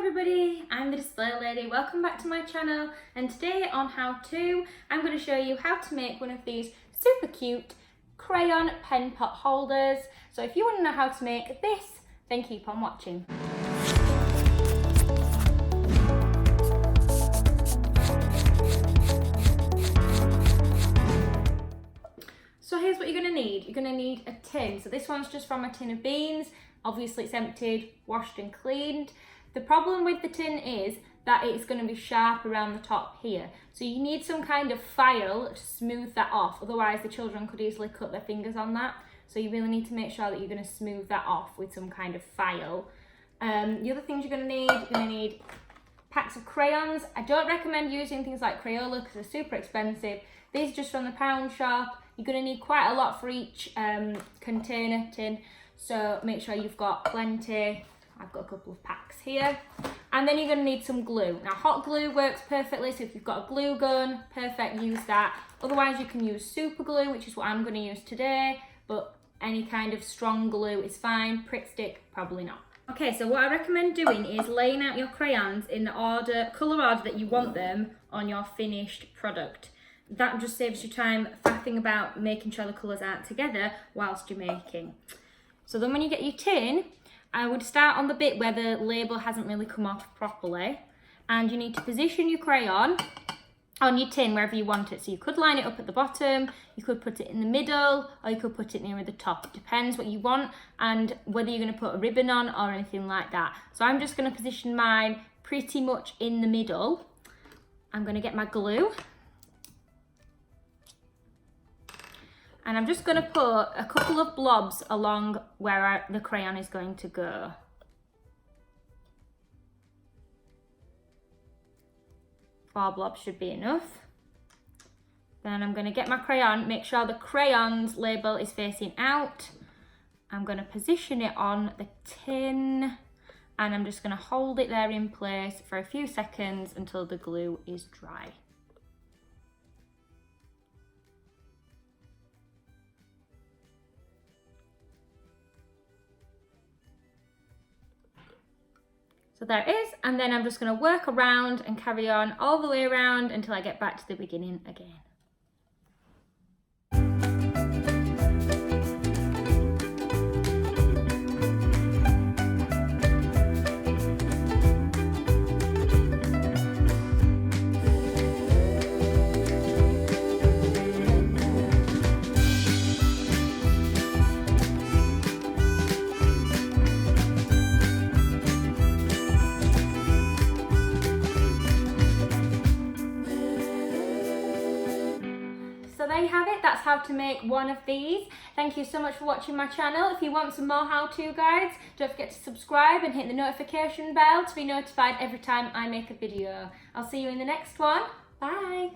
everybody, I'm the Display Lady. Welcome back to my channel, and today on How To, I'm going to show you how to make one of these super cute crayon pen pot holders. So if you want to know how to make this, then keep on watching. So here's what you're going to need. You're going to need a tin. So this one's just from a tin of beans. Obviously it's emptied, washed and cleaned. The problem with the tin is that it's going to be sharp around the top here. So you need some kind of file to smooth that off. Otherwise the children could easily cut their fingers on that. So you really need to make sure that you're going to smooth that off with some kind of file. The other things you're going to need packs of crayons. I don't recommend using things like Crayola because they're super expensive. These are just from the pound shop. You're going to need quite a lot for each container tin. So make sure you've got plenty. I've got a couple of packs here. And then you're going to need some glue. Now hot glue works perfectly, so if you've got a glue gun, perfect, use that. Otherwise you can use super glue, which is what I'm going to use today, but any kind of strong glue is fine. Prick stick, probably not. Okay, so what I recommend doing is laying out your crayons in the colour order that you want them on your finished product. That just saves you time faffing about making sure the colours aren't together whilst you're making. So then when you get your tin, I would start on the bit where the label hasn't really come off properly, and you need to position your crayon on your tin wherever you want it. So you could line it up at the bottom, you could put it in the middle, or you could put it nearer the top. It depends what you want and whether you're going to put a ribbon on or anything like that. So I'm just going to position mine pretty much in the middle. I'm going to get my glue. And I'm just going to put a couple of blobs along where the crayon is going to go. 4 blobs should be enough. Then I'm going to get my crayon, make sure the crayon's label is facing out. I'm going to position it on the tin, and I'm just going to hold it there in place for a few seconds until the glue is dry. So there it is, and then I'm just going to work around and carry on all the way around until I get back to the beginning again. So there you have it, that's how to make one of these. Thank you so much for watching my channel. If you want some more how-to guides, don't forget to subscribe and hit the notification bell to be notified every time I make a video. I'll see you in the next one. Bye!